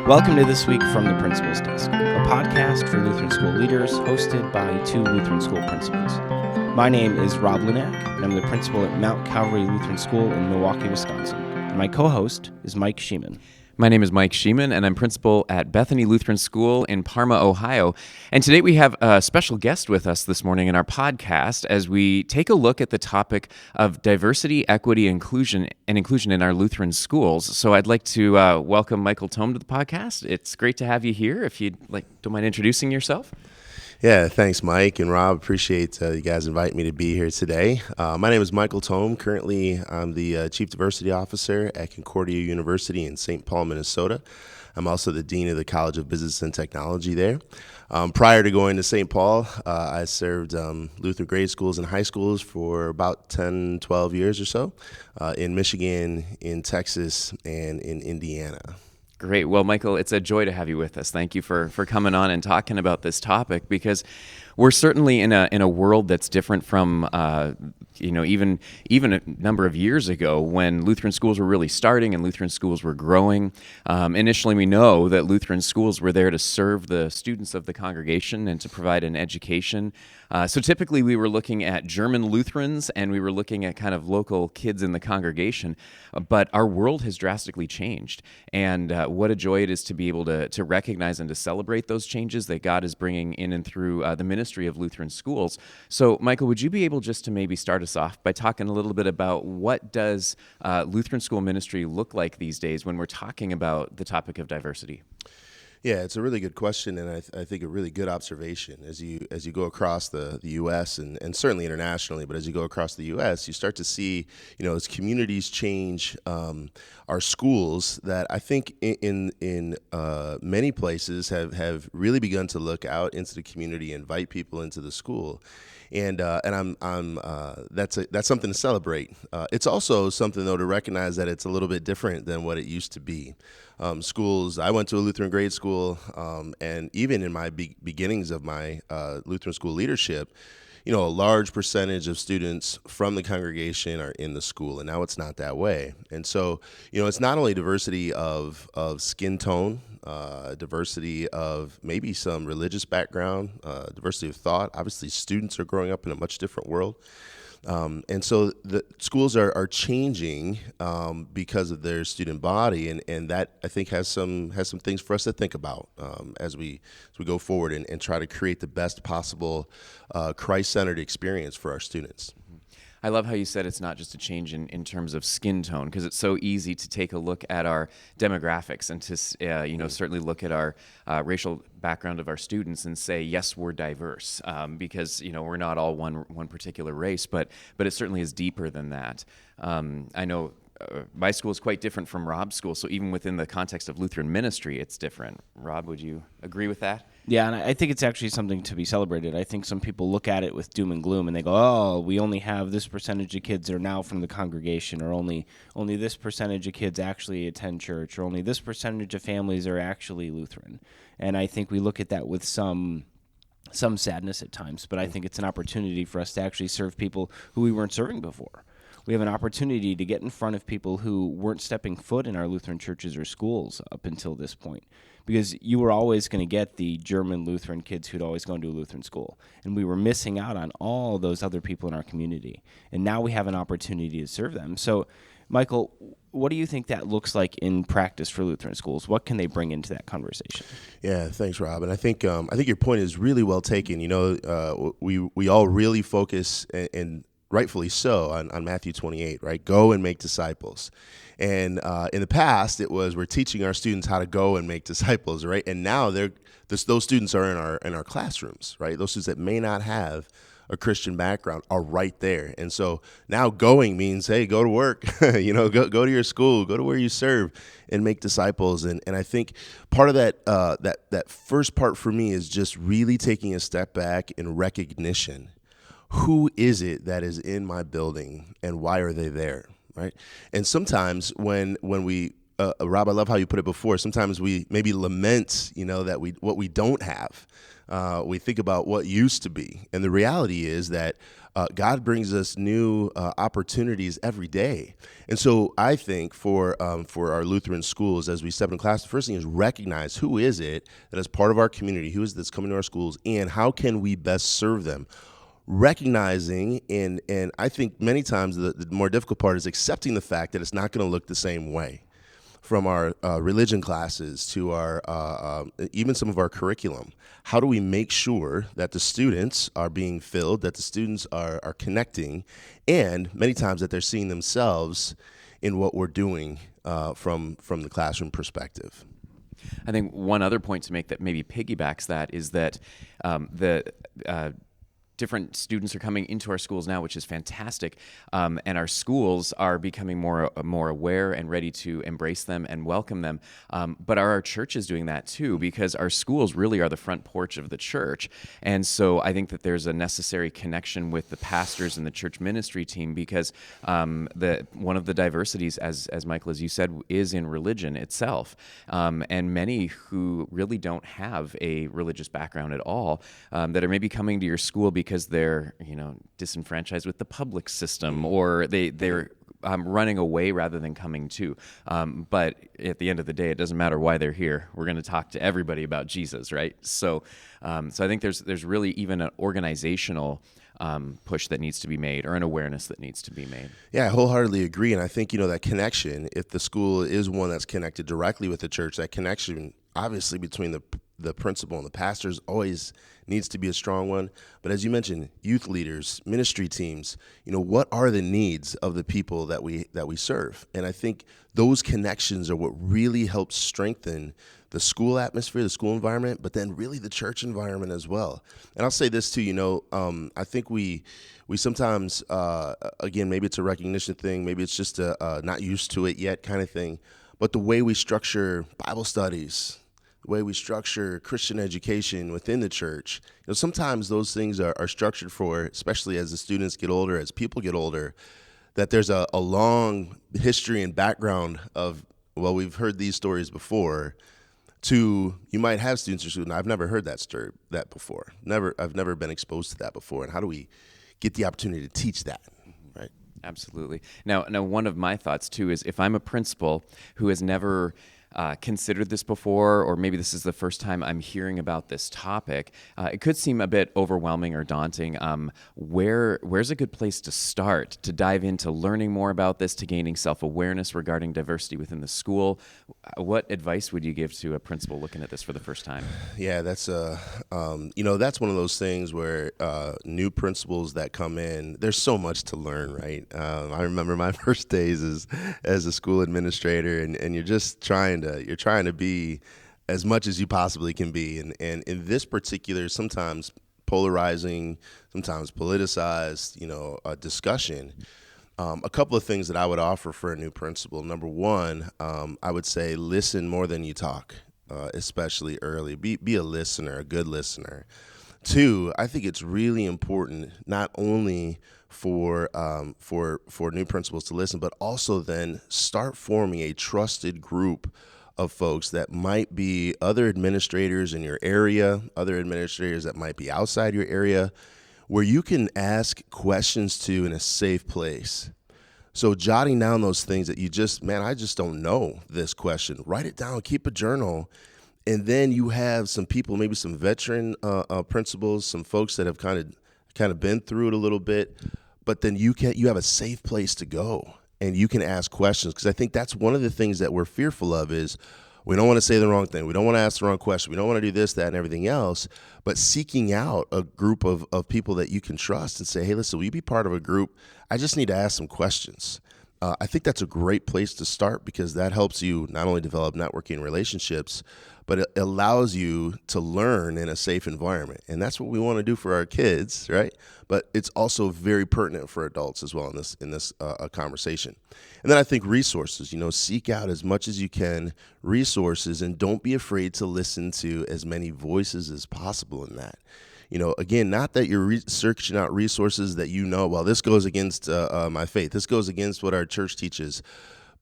Welcome to This Week from the Principal's Desk, a podcast for Lutheran school leaders hosted by two Lutheran school principals. My name is Rob Lunen, and I'm the principal at Mount Calvary Lutheran School in Milwaukee, Wisconsin. And my co-host is Mike Sheeman. My name is Mike Sheeman, and I'm principal at Bethany Lutheran School in Parma, Ohio. And today we have a special guest with us this morning in our podcast as we take a look at the topic of diversity, equity, inclusion in our Lutheran schools. So I'd like to welcome Mychal Thom to the podcast. It's great to have you here. If you'd don't mind introducing yourself. Yeah, thanks, Mike and Rob. Appreciate you guys inviting me to be here today. My name is Mychal Thom. Currently, I'm the Chief Diversity Officer at Concordia University in St. Paul, Minnesota. I'm also the Dean of the College of Business and Technology there. Prior to going to St. Paul, I served Lutheran grade schools and high schools for about 10, 12 years or so in Michigan, in Texas, and in Indiana. Great. Well, Mychal, it's a joy to have you with us. Thank you for coming on and talking about this topic, because we're certainly in a world that's different from even a number of years ago when Lutheran schools were really starting and Lutheran schools were growing. Initially, we know that Lutheran schools were there to serve the students of the congregation and to provide an education. So typically we were looking at German Lutherans and we were looking at kind of local kids in the congregation, but our world has drastically changed. And what a joy it is to be able to recognize and to celebrate those changes that God is bringing in and through the ministry of Lutheran schools. So Mychal, would you be able just to maybe start us off by talking a little bit about what does Lutheran school ministry look like these days when we're talking about the topic of diversity? Yeah, it's a really good question, and I think a really good observation as you go across the U.S. and certainly internationally. But as you go across the U.S., you start to see, as communities change, our schools that I think in many places have really begun to look out into the community, invite people into the school. And I'm that's something to celebrate. It's also something though to recognize that it's a little bit different than what it used to be. Schools. I went to a Lutheran grade school, and even in my beginnings of my Lutheran school leadership, a large percentage of students from the congregation are in the school, and now it's not that way. And so, it's not only diversity of skin tone, diversity of maybe some religious background, diversity of thought. Obviously, students are growing up in a much different world. And so the schools are changing because of their student body, and that I think has some things for us to think about as we go forward and try to create the best possible Christ-centered experience for our students. I love how you said it's not just a change in terms of skin tone, because it's so easy to take a look at our demographics and to certainly look at our racial background of our students and say, yes, we're diverse, because we're not all one particular race, but it certainly is deeper than that. I know my school is quite different from Rob's school, so even within the context of Lutheran ministry, it's different. Rob, would you agree with that? Yeah, and I think it's actually something to be celebrated. I think some people look at it with doom and gloom, and they go, oh, we only have this percentage of kids are now from the congregation, or only this percentage of kids actually attend church, or only this percentage of families are actually Lutheran. And I think we look at that with some sadness at times, but I think it's an opportunity for us to actually serve people who we weren't serving before. We have an opportunity to get in front of people who weren't stepping foot in our Lutheran churches or schools up until this point, because you were always going to get the German Lutheran kids who'd always gone to a Lutheran school, and we were missing out on all those other people in our community, and now we have an opportunity to serve them. So, Mychal, what do you think that looks like in practice for Lutheran schools? What can they bring into that conversation? Yeah, thanks, Rob. And I think your point is really well taken. We all really focus and rightfully so, on Matthew 28, right? Go and make disciples. And in the past, it was we're teaching our students how to go and make disciples, right? And now those students are in our classrooms, right? Those students that may not have a Christian background are right there. And so now going means, hey, go to work, go to your school, go to where you serve and make disciples. And I think part of that first part for me is just really taking a step back in recognition. Who is it that is in my building and why are they there, right? And sometimes when we Rob, I love how you put it before. Sometimes we maybe lament, that what we don't have. We think about what used to be, and the reality is that God brings us new opportunities every day. And so I think for our Lutheran schools, as we step in class, the first thing is recognize who is it that is part of our community, who is it that's coming to our schools, and how can we best serve them. Recognizing, and I think many times the more difficult part is accepting the fact that it's not going to look the same way. From our religion classes to our even some of our curriculum, how do we make sure that the students are being filled, that the students are connecting, and many times that they're seeing themselves in what we're doing from the classroom perspective? I think one other point to make that maybe piggybacks that is that the different students are coming into our schools now, which is fantastic, and our schools are becoming more aware and ready to embrace them and welcome them. But are our churches doing that too? Because our schools really are the front porch of the church, and so I think that there's a necessary connection with the pastors and the church ministry team, because one of the diversities, as Mychal, as you said, is in religion itself, and many who really don't have a religious background at all, that are maybe coming to your school because they're disenfranchised with the public system, or they're running away rather than coming to. But at the end of the day, it doesn't matter why they're here. We're going to talk to everybody about Jesus, right? So I think there's really even an organizational push that needs to be made, or an awareness that needs to be made. Yeah, I wholeheartedly agree. And I think, that connection, if the school is one that's connected directly with the church, that connection obviously between the principal and the pastors always needs to be a strong one. But as you mentioned, youth leaders, ministry teams, what are the needs of the people that we serve? And I think those connections are what really helps strengthen the school atmosphere, the school environment, but then really the church environment as well. And I'll say this too, I think we sometimes, again, maybe it's a recognition thing, maybe it's just a not used to it yet kind of thing, but the way we structure Bible studies, the way we structure Christian education within the church, sometimes those things are structured for, especially as the students get older, as people get older, that there's a long history and background of, well, we've heard these stories before, to you might have students or students, I've never heard that story before. I've never been exposed to that before. And how do we get the opportunity to teach that, right? Absolutely. Now, one of my thoughts too is, if I'm a principal who has never considered this before, or maybe this is the first time I'm hearing about this topic, it could seem a bit overwhelming or daunting. Where's a good place to start to dive into learning more about this, to gaining self-awareness regarding diversity within the school? What advice would you give to a principal looking at this for the first time? Yeah, that's that's one of those things where new principals that come in, there's so much to learn, right? I remember my first days as a school administrator, and you're just trying to be as much as you possibly can be, and in this particular, sometimes polarizing, sometimes politicized, discussion. A couple of things that I would offer for a new principal. Number one, I would say listen more than you talk, especially early. Be a listener, a good listener. Two, I think it's really important not only for new principals to listen, but also then start forming a trusted group of folks that might be other administrators in your area, other administrators that might be outside your area, where you can ask questions to in a safe place. So jotting down those things that I just don't know this question. Write it down, keep a journal, and then you have some people, maybe some veteran principals, some folks that have kind of been through it a little bit, but then you have a safe place to go and you can ask questions, because I think that's one of the things that we're fearful of is we don't want to say the wrong thing. We don't want to ask the wrong question. We don't want to do this, that, and everything else. But seeking out a group of people that you can trust and say, hey, listen, will you be part of a group? I just need to ask some questions. I think that's a great place to start, because that helps you not only develop networking relationships, but it allows you to learn in a safe environment. And that's what we want to do for our kids, right? But it's also very pertinent for adults as well in this conversation. And then I think resources, seek out as much as you can resources, and don't be afraid to listen to as many voices as possible in that. Again, not that you're searching out resources that well, this goes against my faith. This goes against what our church teaches.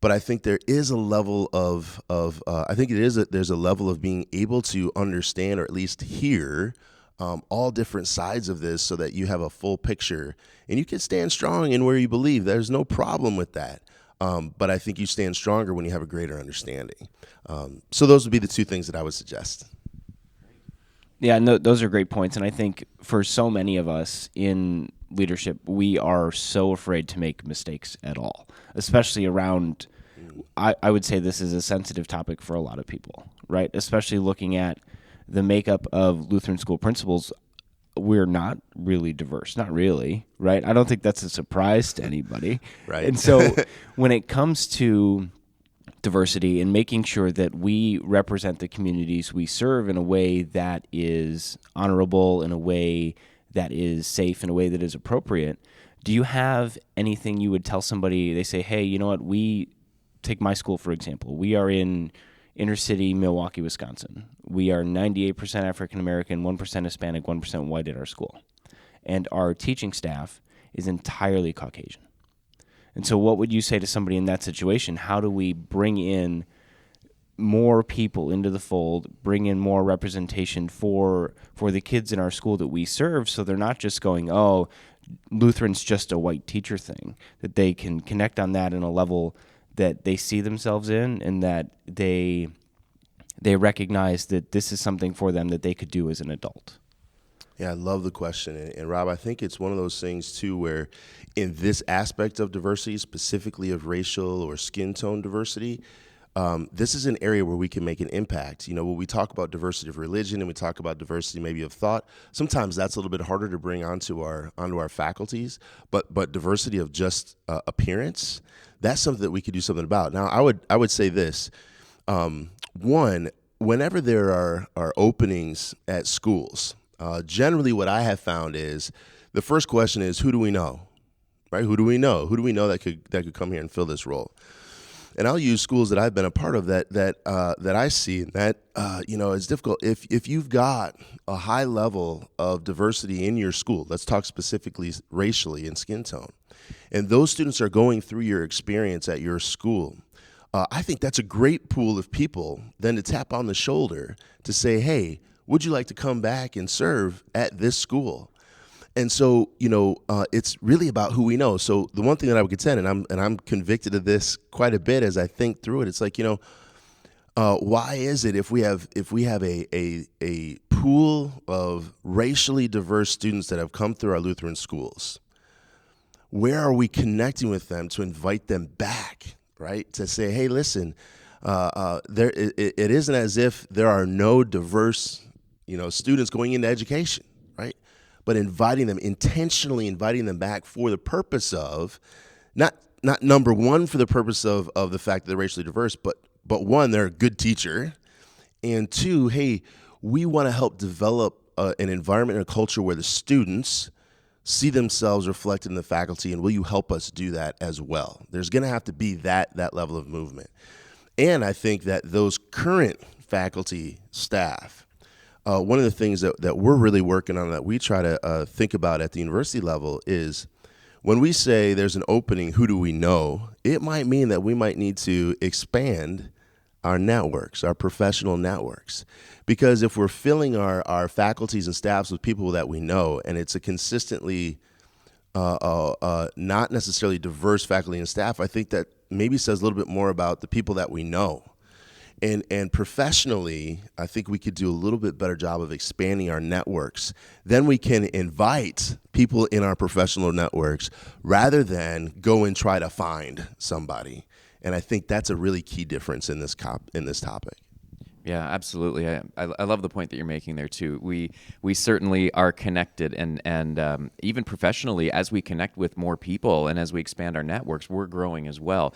But I think there is a level of I think there's a level of being able to understand, or at least hear, all different sides of this, so that you have a full picture and you can stand strong in where you believe. There's no problem with that. But I think you stand stronger when you have a greater understanding. So those would be the two things that I would suggest. Yeah, no, those are great points. And I think for so many of us in leadership, we are so afraid to make mistakes at all, especially around, I would say this is a sensitive topic for a lot of people, right? Especially looking at the makeup of Lutheran school principals. We're not really diverse, not really, right? I don't think that's a surprise to anybody. Right. And so when it comes to diversity and making sure that we represent the communities we serve in a way that is honorable, in a way that is safe, in a way that is appropriate, do you have anything you would tell somebody? They say, hey, you know what? We take my school, for example. We are in inner city Milwaukee, Wisconsin. We are 98% African American, 1% Hispanic, 1% white at our school. And our teaching staff is entirely Caucasian. And so what would you say to somebody in that situation? How do we bring in more people into the fold, bring in more representation for the kids in our school that we serve, so they're not just going, oh, Lutheran's just a white teacher thing, that they can connect on that in a level that they see themselves in, and that they recognize that this is something for them that they could do as an adult? Yeah, I love the question. And Rob, I think it's one of those things, too, where in this aspect of diversity, specifically of racial or skin tone diversity, this is an area where we can make an impact. You know, when we talk about diversity of religion and we talk about diversity maybe of thought, sometimes that's a little bit harder to bring onto our faculties. But diversity of just appearance, that's something that we could do something about. Now, I would say this. One, whenever there are openings at schools, generally what I have found is the first question is, who do we know? Right? Who do we know? Who do we know that could come here and fill this role? And I'll use schools that I've been a part of that I see that it's difficult. If you've got a high level of diversity in your school, let's talk specifically racially and skin tone, and those students are going through your experience at your school, I think that's a great pool of people then to tap on the shoulder to say, hey, would you like to come back and serve at this school? And so, it's really about who we know. So the one thing that I would contend, and I'm convicted of this quite a bit as I think through it, it's like, why is it if we have a pool of racially diverse students that have come through our Lutheran schools, where are we connecting with them to invite them back, right? To say, hey, listen, it isn't as if there are no diverse, students going into education, right? But intentionally inviting them back for the purpose of, not number one for the purpose of the fact that they're racially diverse, but one, they're a good teacher, and two, hey, we want to help develop an environment and a culture where the students see themselves reflected in the faculty, and will you help us do that as well? There's going to have to be that level of movement. And I think that those current faculty, staff, one of the things that we're really working on, that we try to think about at the university level, is when we say there's an opening, who do we know? It might mean that we might need to expand our networks, our professional networks. Because if we're filling our faculties and staffs with people that we know, and it's a consistently not necessarily diverse faculty and staff, I think that maybe says a little bit more about the people that we know. And professionally, I think we could do a little bit better job of expanding our networks. Then we can invite people in our professional networks rather than go and try to find somebody. And I think that's a really key difference in this topic. Yeah, absolutely. I love the point that you're making there too. We certainly are connected, and even professionally, as we connect with more people and as we expand our networks, we're growing as well.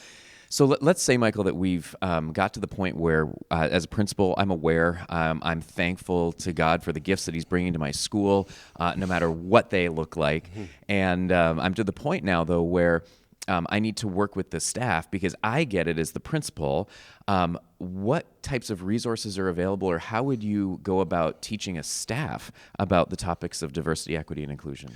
So let's say, Mychal, that we've got to the point where, as a principal, I'm aware, I'm thankful to God for the gifts that He's bringing to my school, no matter what they look like. And I'm to the point now, though, where I need to work with the staff because I get it as the principal. What types of resources are available, or how would you go about teaching a staff about the topics of diversity, equity, and inclusion?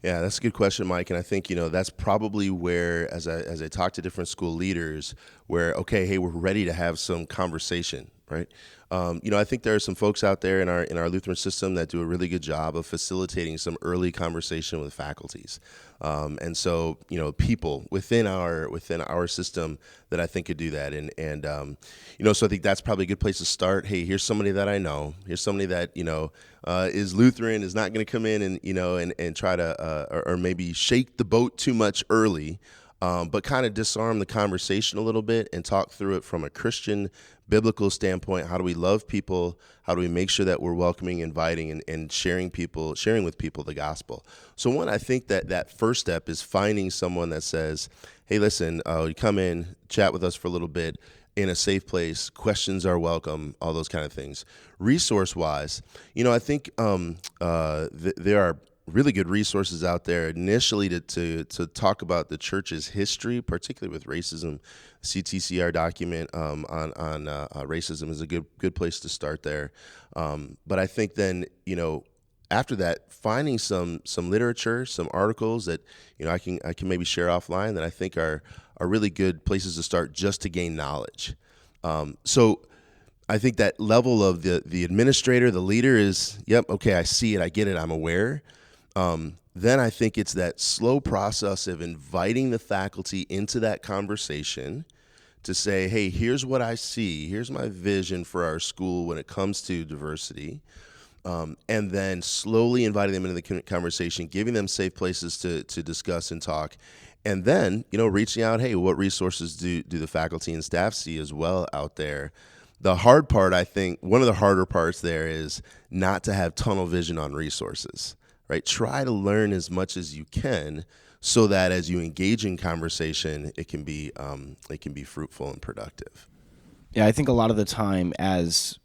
Yeah, that's a good question, Mike. And I think, that's probably where, as I talk to different school leaders, where, okay, hey, we're ready to have some conversation, right? I think there are some folks out there in our Lutheran system that do a really good job of facilitating some early conversation with faculties. And so, people within our system that I think could do that. So I think that's probably a good place to start. Hey, here's somebody that I know. Here's somebody that, is Lutheran, is not going to come in and try to, or maybe shake the boat too much early. But kind of disarm the conversation a little bit and talk through it from a Christian, biblical standpoint. How do we love people? How do we make sure that we're welcoming, inviting, and sharing with people the gospel? So one, I think that first step is finding someone that says, hey, listen, you come in, chat with us for a little bit in a safe place. Questions are welcome, all those kind of things. Resource-wise, I think there are really good resources out there initially to talk about the church's history, particularly with racism. CTCR document on racism is a good place to start there. But I think then, after that, finding some literature, some articles that, I can maybe share offline that I think are really good places to start just to gain knowledge. So I think that level of the administrator, the leader is, yep, okay, I see it, I get it, I'm aware. Then I think it's that slow process of inviting the faculty into that conversation to say, hey, here's what I see. Here's my vision for our school when it comes to diversity. And then slowly inviting them into the conversation, giving them safe places to discuss and talk. And then, reaching out, hey, what resources do the faculty and staff see as well out there? The hard part, I think, one of the harder parts there is not to have tunnel vision on resources. Right? Try to learn as much as you can so that as you engage in conversation, it can be fruitful and productive. Yeah, I think a lot of the time as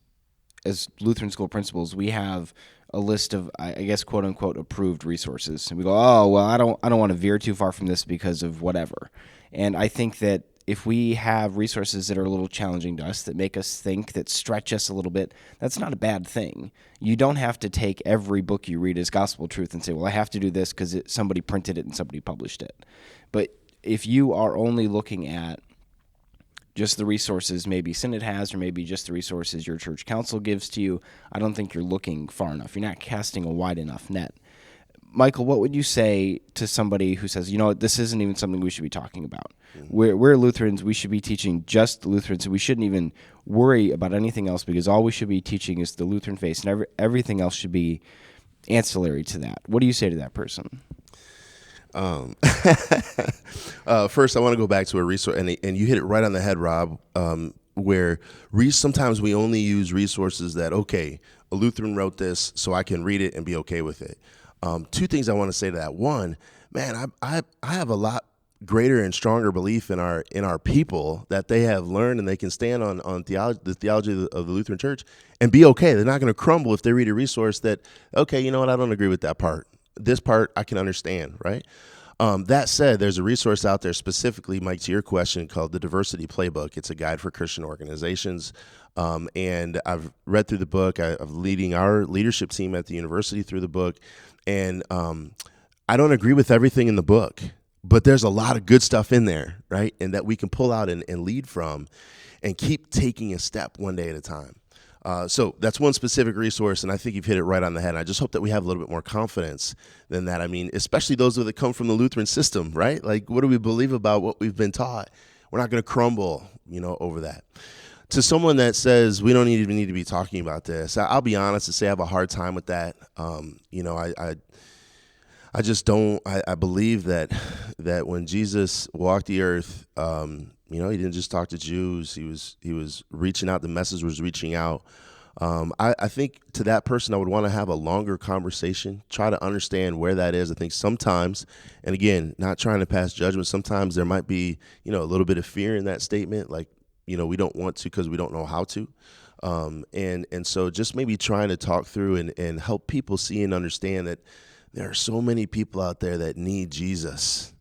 Lutheran school principals, we have a list of, I guess, quote unquote, approved resources. And we go, oh, well, I don't want to veer too far from this because of whatever. And I think that if we have resources that are a little challenging to us, that make us think, that stretch us a little bit, that's not a bad thing. You don't have to take every book you read as gospel truth and say, well, I have to do this because somebody printed it and somebody published it. But if you are only looking at just the resources maybe Synod has, or maybe just the resources your church council gives to you, I don't think you're looking far enough. You're not casting a wide enough net. Mychal, what would you say to somebody who says, this isn't even something we should be talking about? We're Lutherans. We should be teaching just the Lutherans. We shouldn't even worry about anything else because all we should be teaching is the Lutheran faith, and everything else should be ancillary to that. What do you say to that person? First, I want to go back to a resource, and you hit it right on the head, Rob, where sometimes we only use resources that, okay, a Lutheran wrote this, so I can read it and be okay with it. Two things I want to say to that. One, man, I have a lot greater and stronger belief in our people that they have learned and they can stand on the theology of the Lutheran Church and be okay. They're not going to crumble if they read a resource that, okay, you know what, I don't agree with that part. This part I can understand, right? That said, there's a resource out there specifically, Mike, to your question, called the Diversity Playbook. It's a guide for Christian organizations. And I've read through the book. I'm leading our leadership team at the university through the book. And I don't agree with everything in the book, but there's a lot of good stuff in there, right? And that we can pull out and lead from and keep taking a step one day at a time. So that's one specific resource, and I think you've hit it right on the head. And I just hope that we have a little bit more confidence than that. I mean, especially those that come from the Lutheran system, right? Like, what do we believe about what we've been taught? We're not going to crumble, over that. To someone that says we don't even need to be talking about this, I'll be honest and say I have a hard time with that. I just don't. I believe that when Jesus walked the earth, he didn't just talk to Jews. He was reaching out. The message was reaching out. I think to that person, I would want to have a longer conversation, try to understand where that is. I think sometimes, and again, not trying to pass judgment, sometimes there might be, a little bit of fear in that statement, like, we don't want to because we don't know how to. And so just maybe trying to talk through and help people see and understand that there are so many people out there that need Jesus,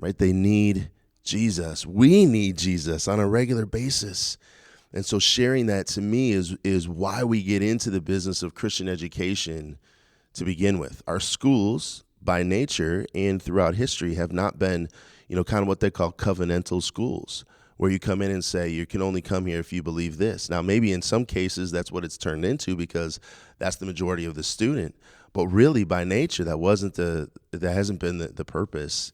right? They need Jesus. We need Jesus on a regular basis. And so sharing that to me is why we get into the business of Christian education to begin with. Our schools, by nature and throughout history, have not been, kind of what they call covenantal schools, where you come in and say, you can only come here if you believe this. Now, maybe in some cases that's what it's turned into because that's the majority of the student. But really, by nature, that hasn't been the purpose.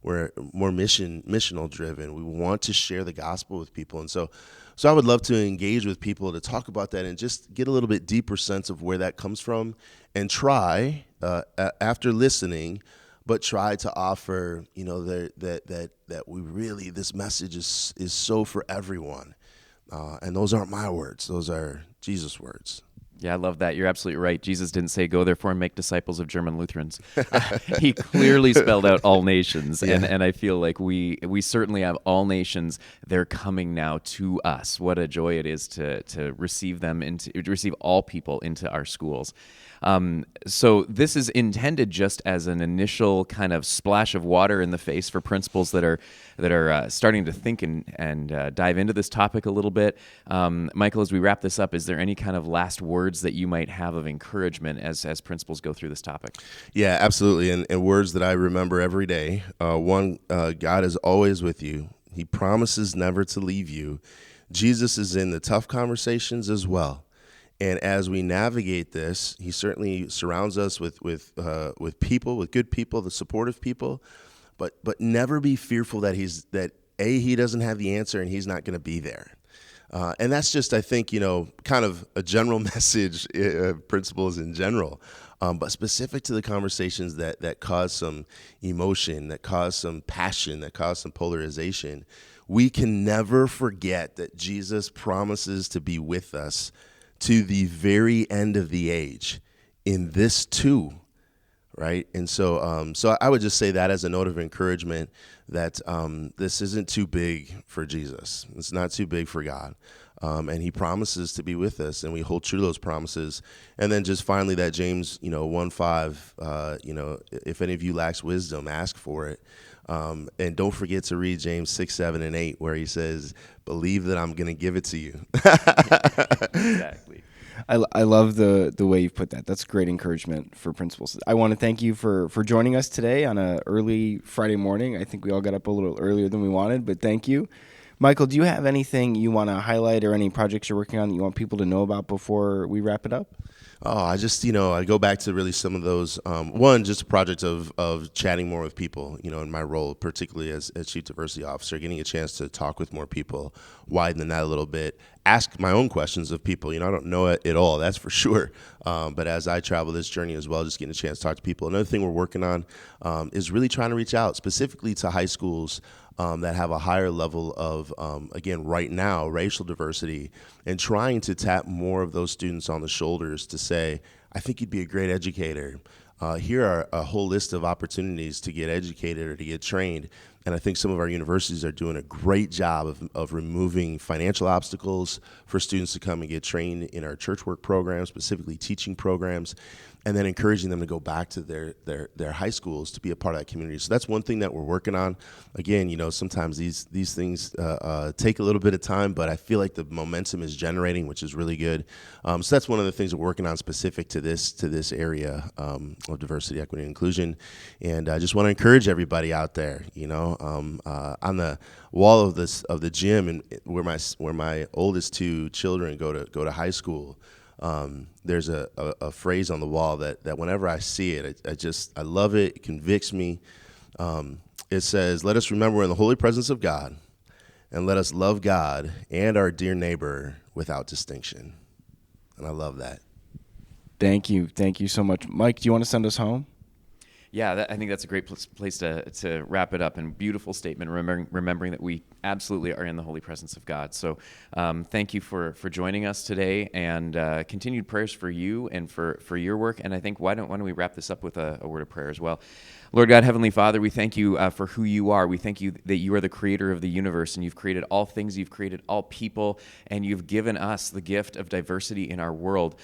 We're more missional driven. We want to share the gospel with people. And so I would love to engage with people to talk about that and just get a little bit deeper sense of where that comes from and try, after listening, but try to offer, that we really, this message is so for everyone. And those aren't my words. Those are Jesus' words. Yeah, I love that. You're absolutely right. Jesus didn't say, go therefore and make disciples of German Lutherans. He clearly spelled out all nations. Yeah. And I feel like we certainly have all nations. They're coming now to us. What a joy it is to receive them, to receive all people into our schools. So this is intended just as an initial kind of splash of water in the face for principals that are starting to think and dive into this topic a little bit. Mychal, as we wrap this up, is there any kind of last words that you might have of encouragement as principals go through this topic? Yeah, absolutely. And words that I remember every day. One, God is always with you. He promises never to leave you. Jesus is in the tough conversations as well. And as we navigate this, he certainly surrounds us with people, with good people, the supportive people, but never be fearful that he doesn't have the answer and he's not going to be there. And that's just, I think, kind of a general message, principles in general, but specific to the conversations that cause some emotion, that cause some passion, that cause some polarization. We can never forget that Jesus promises to be with us to the very end of the age in this too, right? And so I would just say that as a note of encouragement that this isn't too big for Jesus. It's not too big for God. And he promises to be with us, and we hold true to those promises. And then just finally that James, 1:5, if any of you lacks wisdom, ask for it. And don't forget to read James 6, 7, and 8, where he says, believe that I'm going to give it to you. Exactly. I love the way you put that. That's great encouragement for principals. I want to thank you for joining us today on an early Friday morning. I think we all got up a little earlier than we wanted, but thank you. Mychal, do you have anything you want to highlight or any projects you're working on that you want people to know about before we wrap it up? Oh, I just, I go back to really some of those. One, just a project of chatting more with people, in my role, particularly as Chief Diversity Officer, getting a chance to talk with more people, widen that a little bit, ask my own questions of people. I don't know it all, that's for sure. But as I travel this journey as well, just getting a chance to talk to people. Another thing we're working on is really trying to reach out specifically to high schools that have a higher level of, again, right now, racial diversity, and trying to tap more of those students on the shoulders to say, I think you'd be a great educator. Here are a whole list of opportunities to get educated or to get trained. And I think some of our universities are doing a great job of removing financial obstacles for students to come and get trained in our church work programs, specifically teaching programs, and then encouraging them to go back to their high schools to be a part of that community. So that's one thing that we're working on. Again, sometimes these things take a little bit of time, but I feel like the momentum is generating, which is really good. So that's one of the things we're working on specific to this area of diversity, equity, and inclusion. And I just want to encourage everybody out there, on the wall of the gym and where my oldest two children go to high school. There's a phrase on the wall that whenever I see it, I love it. It convicts me. It says, let us remember we're in the holy presence of God, and let us love God and our dear neighbor without distinction. And I love that. Thank you. Thank you so much. Mike, do you want to send us home? Yeah, I think that's a great place to wrap it up. And beautiful statement, remembering that we absolutely are in the holy presence of God. So thank you for joining us today, and continued prayers for you and for your work. And I think why don't we wrap this up with a word of prayer as well. Lord God, Heavenly Father, we thank you for who you are. We thank you that you are the creator of the universe, and you've created all things, you've created all people, and you've given us the gift of diversity in our world.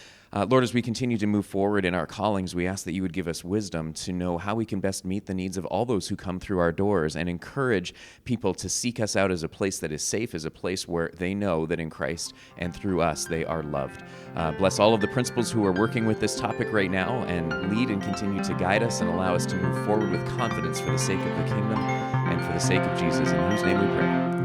Lord, as we continue to move forward in our callings, we ask that you would give us wisdom to know how we can best meet the needs of all those who come through our doors, and encourage people to seek us out as a place that is safe, as a place where they know that in Christ and through us they are loved. Bless all of the principals who are working with this topic right now, and lead and continue to guide us and allow us to move forward with confidence for the sake of the kingdom and for the sake of Jesus, in whose name we pray.